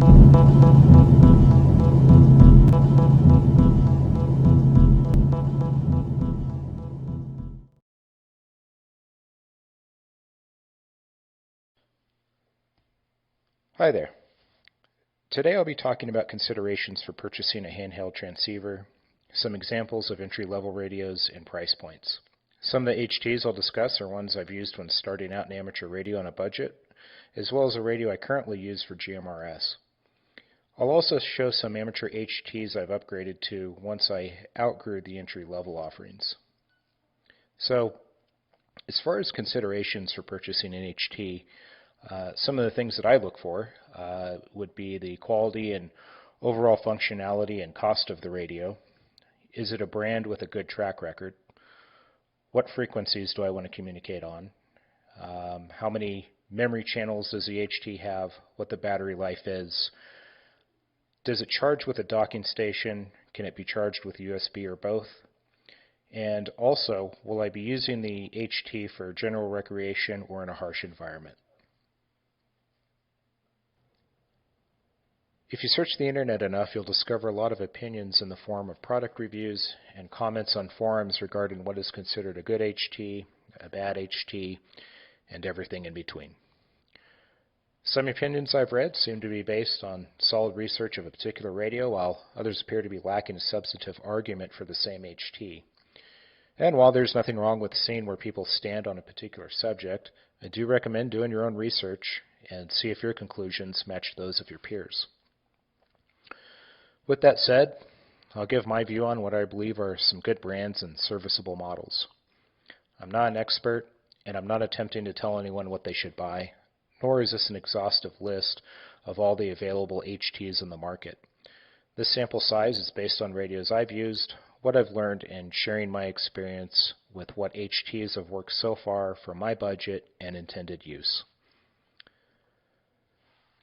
Hi there. Today I'll be talking about considerations for purchasing a handheld transceiver, some examples of entry-level radios, and price points. Some of the HTs I'll discuss are ones I've used when starting out in amateur radio on a budget, as well as a radio I currently use for GMRS. I'll also show some amateur HTs I've upgraded to once I outgrew the entry-level offerings. So, as far as considerations for purchasing an HT, some of the things that I look for would be the quality and overall functionality and cost of the radio. Is it a brand with a good track record? What frequencies do I want to communicate on? How many memory channels does the HT have? What the battery life is? Does it charge with a docking station? Can it be charged with USB or both? And also, will I be using the HT for general recreation or in a harsh environment? If you search the internet enough, you'll discover a lot of opinions in the form of product reviews and comments on forums regarding what is considered a good HT, a bad HT, and everything in between. Some opinions I've read seem to be based on solid research of a particular radio, while others appear to be lacking a substantive argument for the same HT. And while there's nothing wrong with seeing where people stand on a particular subject, I do recommend doing your own research and see if your conclusions match those of your peers. With that said, I'll give my view on what I believe are some good brands and serviceable models. I'm not an expert, and I'm not attempting to tell anyone what they should buy, nor is this an exhaustive list of all the available HTs in the market. This sample size is based on radios I've used, what I've learned, and sharing my experience with what HTs have worked so far for my budget and intended use.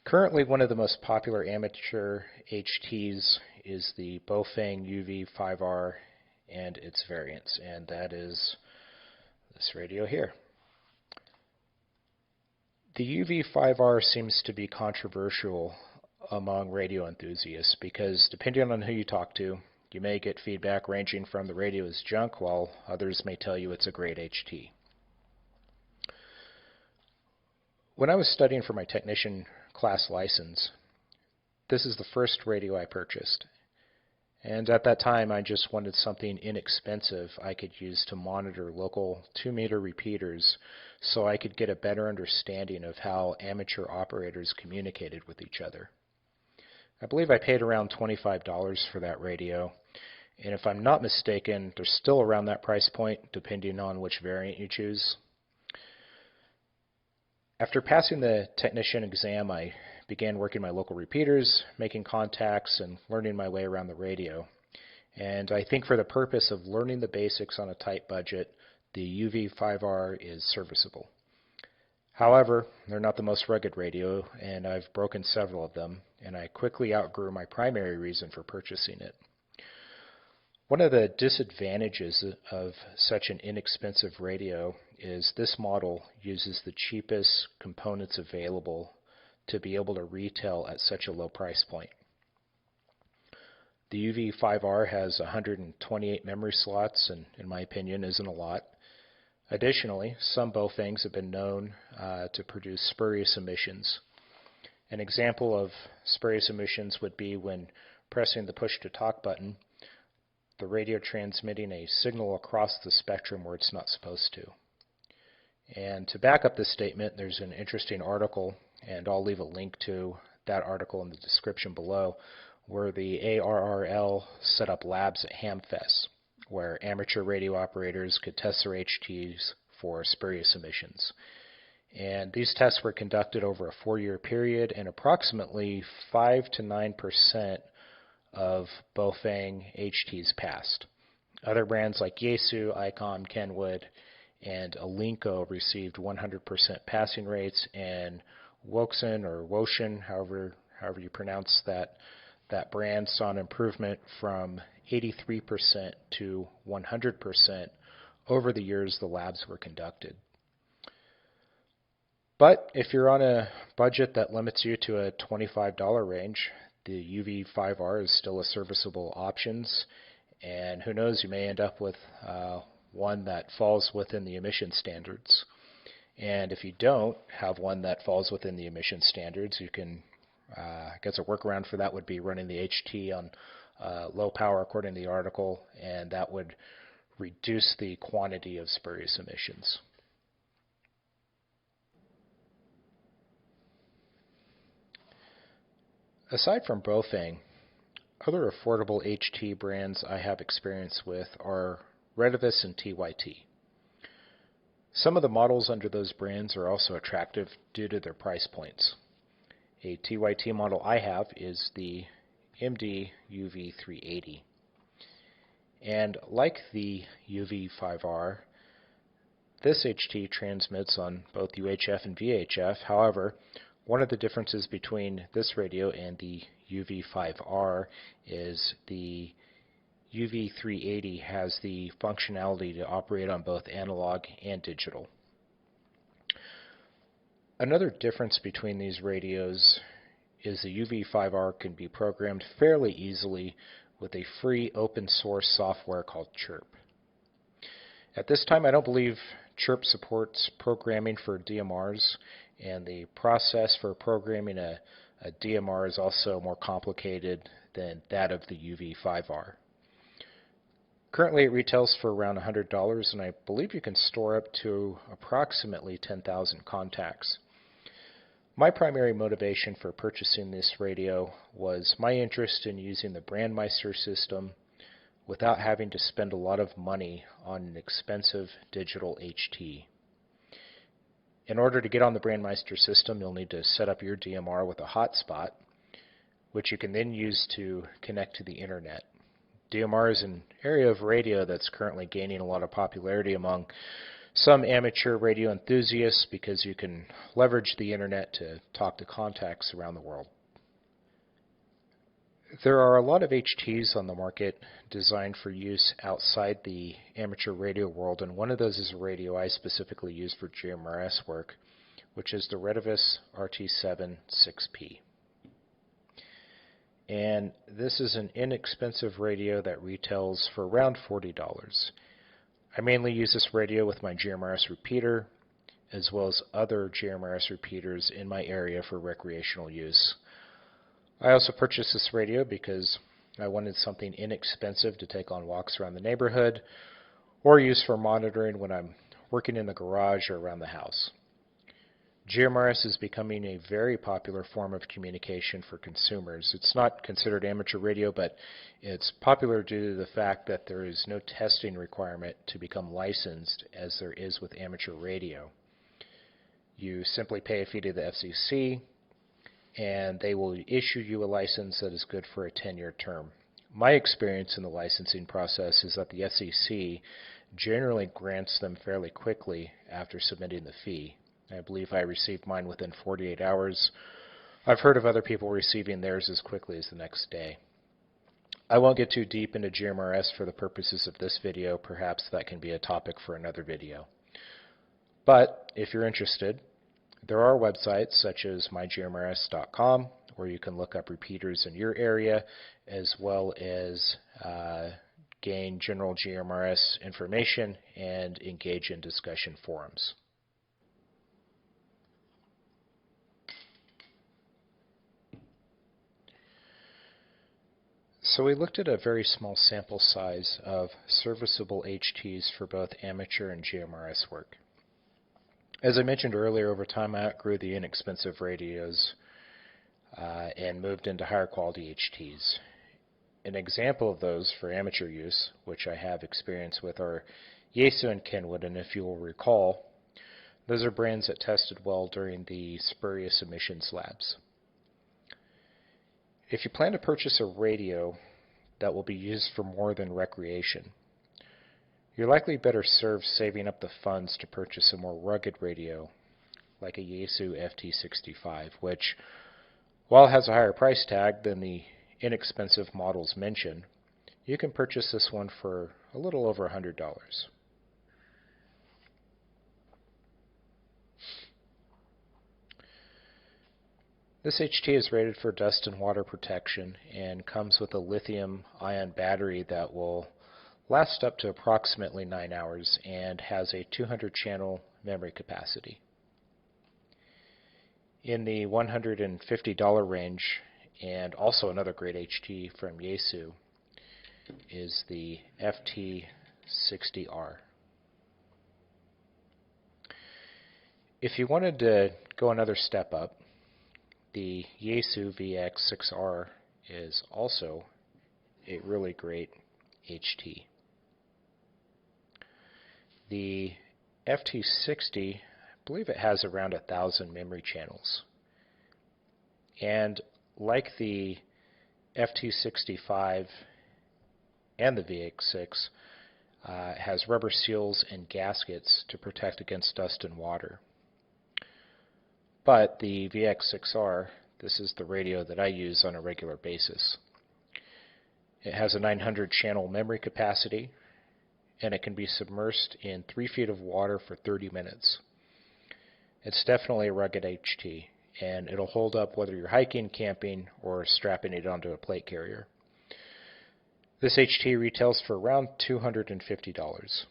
Currently, one of the most popular amateur HTs is the Baofeng UV5R and its variants, and that is this radio here. The UV5R seems to be controversial among radio enthusiasts because depending on who you talk to, you may get feedback ranging from the radio is junk, while others may tell you it's a great HT. When I was studying for my technician class license, this is the first radio I purchased. And at that time, I just wanted something inexpensive I could use to monitor local 2-meter repeaters so I could get a better understanding of how amateur operators communicated with each other. I believe I paid around $25 for that radio, and if I'm not mistaken, they're still around that price point depending on which variant you choose. After passing the technician exam, I began working my local repeaters, making contacts, and learning my way around the radio. And I think for the purpose of learning the basics on a tight budget, the UV5R is serviceable. However, they're not the most rugged radio, and I've broken several of them, and I quickly outgrew my primary reason for purchasing it. One of the disadvantages of such an inexpensive radio is this model uses the cheapest components available to be able to retail at such a low price point. The UV5R has 128 memory slots, and in my opinion isn't a lot. Additionally, some Baofengs have been known to produce spurious emissions. An example of spurious emissions would be when pressing the push-to-talk button, the radio transmitting a signal across the spectrum where it's not supposed to. And to back up this statement, there's an interesting article, and I'll leave a link to that article in the description below, where the ARRL set up labs at Hamfest, where amateur radio operators could test their HTs for spurious emissions. And these tests were conducted over a 4-year period, and approximately 5 to 9% of Baofeng HTs passed. Other brands like Yaesu, Icom, Kenwood, and Alinco received 100% passing rates, and Woxen or Woshin, however you pronounce that brand, saw an improvement from 83% to 100% over the years the labs were conducted. But if you're on a budget that limits you to a $25 range, the UV5R is still a serviceable option, and who knows, you may end up with one that falls within the emission standards. And if you don't have one that falls within the emission standards, you can, I guess a workaround for that would be running the HT on low power according to the article, and that would reduce the quantity of spurious emissions. Aside from Bofang, other affordable HT brands I have experience with are Retevis and TYT. Some of the models under those brands are also attractive due to their price points. A TYT model I have is the MD UV380. And like the UV5R, this HT transmits on both UHF and VHF. However, one of the differences between this radio and the UV5R is the UV380 has the functionality to operate on both analog and digital. Another difference between these radios is the UV5R can be programmed fairly easily with a free open source software called Chirp. At this time, I don't believe Chirp supports programming for DMRs, and the process for programming a DMR is also more complicated than that of the UV5R. Currently it retails for around $100, and I believe you can store up to approximately 10,000 contacts. My primary motivation for purchasing this radio was my interest in using the Brandmeister system without having to spend a lot of money on an expensive digital HT. In order to get on the Brandmeister system, you'll need to set up your DMR with a hotspot, which you can then use to connect to the internet. DMR is an area of radio that's currently gaining a lot of popularity among some amateur radio enthusiasts because you can leverage the internet to talk to contacts around the world. There are a lot of HTs on the market designed for use outside the amateur radio world, and one of those is a radio I specifically use for GMRS work, which is the Retevis RT7 6P. And this is an inexpensive radio that retails for around $40. I mainly use this radio with my GMRS repeater, as well as other GMRS repeaters in my area for recreational use. I also purchased this radio because I wanted something inexpensive to take on walks around the neighborhood or use for monitoring when I'm working in the garage or around the house. GMRS is becoming a very popular form of communication for consumers. It's not considered amateur radio, but it's popular due to the fact that there is no testing requirement to become licensed as there is with amateur radio. You simply pay a fee to the FCC, and they will issue you a license that is good for a 10-year term. My experience in the licensing process is that the FCC generally grants them fairly quickly after submitting the fee. I believe I received mine within 48 hours. I've heard of other people receiving theirs as quickly as the next day. I won't get too deep into GMRS for the purposes of this video. Perhaps that can be a topic for another video. But if you're interested, there are websites such as mygmrs.com where you can look up repeaters in your area, as well as gain general GMRS information and engage in discussion forums. So we looked at a very small sample size of serviceable HTs for both amateur and GMRS work. As I mentioned earlier, over time I outgrew the inexpensive radios and moved into higher quality HTs. An example of those for amateur use, which I have experience with, are Yaesu and Kenwood, and if you will recall, those are brands that tested well during the spurious emissions labs. If you plan to purchase a radio that will be used for more than recreation, you're likely better served saving up the funds to purchase a more rugged radio like a Yaesu FT65, which, while it has a higher price tag than the inexpensive models mentioned, you can purchase this one for a little over $100. This HT is rated for dust and water protection and comes with a lithium-ion battery that will last up to approximately 9 hours and has a 200-channel memory capacity. In the $150 range, and also another great HT from Yaesu, is the FT60R. If you wanted to go another step up, the Yaesu VX6R is also a really great HT. The FT60, I believe it has around 1,000 memory channels. And like the FT65 and the VX6, has rubber seals and gaskets to protect against dust and water. But the VX6R, this is the radio that I use on a regular basis. It has a 900 channel memory capacity, and it can be submersed in 3 feet of water for 30 minutes. It's definitely a rugged HT, and it'll hold up whether you're hiking, camping, or strapping it onto a plate carrier. This HT retails for around $250.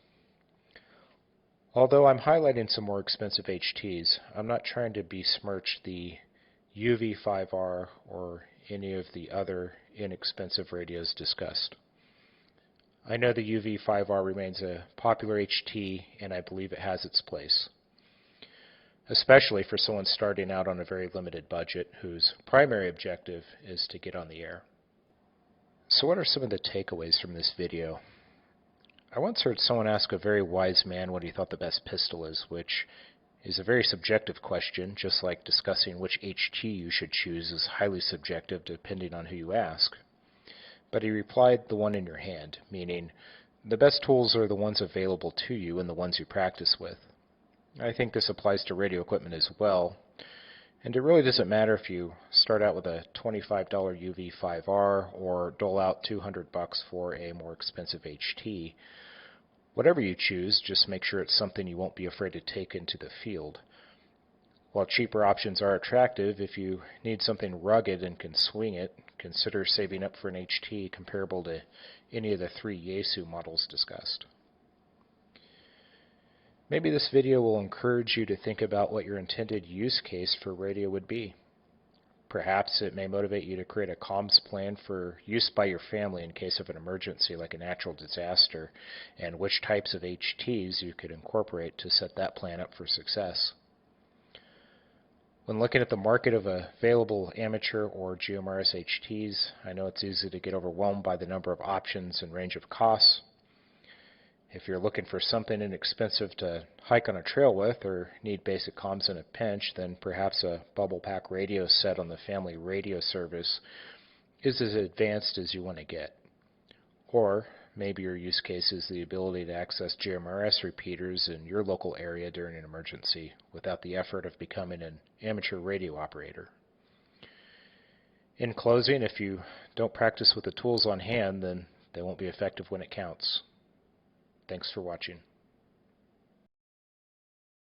Although I'm highlighting some more expensive HTs, I'm not trying to besmirch the UV5R or any of the other inexpensive radios discussed. I know the UV5R remains a popular HT, and I believe it has its place, especially for someone starting out on a very limited budget whose primary objective is to get on the air. So what are some of the takeaways from this video? I once heard someone ask a very wise man what he thought the best pistol is, which is a very subjective question, just like discussing which HT you should choose is highly subjective depending on who you ask. But he replied, the one in your hand, meaning the best tools are the ones available to you and the ones you practice with. I think this applies to radio equipment as well, and it really doesn't matter if you start out with a $25 UV5R or dole out $200 for a more expensive HT. Whatever you choose, just make sure it's something you won't be afraid to take into the field. While cheaper options are attractive, if you need something rugged and can swing it, consider saving up for an HT comparable to any of the 3 Yaesu models discussed. Maybe this video will encourage you to think about what your intended use case for radio would be. Perhaps it may motivate you to create a comms plan for use by your family in case of an emergency like a natural disaster, and which types of HTs you could incorporate to set that plan up for success. When looking at the market of available amateur or GMRS HTs, I know it's easy to get overwhelmed by the number of options and range of costs. If you're looking for something inexpensive to hike on a trail with or need basic comms in a pinch, then perhaps a bubble pack radio set on the family radio service is as advanced as you want to get. Or maybe your use case is the ability to access GMRS repeaters in your local area during an emergency without the effort of becoming an amateur radio operator. In closing, if you don't practice with the tools on hand, then they won't be effective when it counts. Thanks for watching.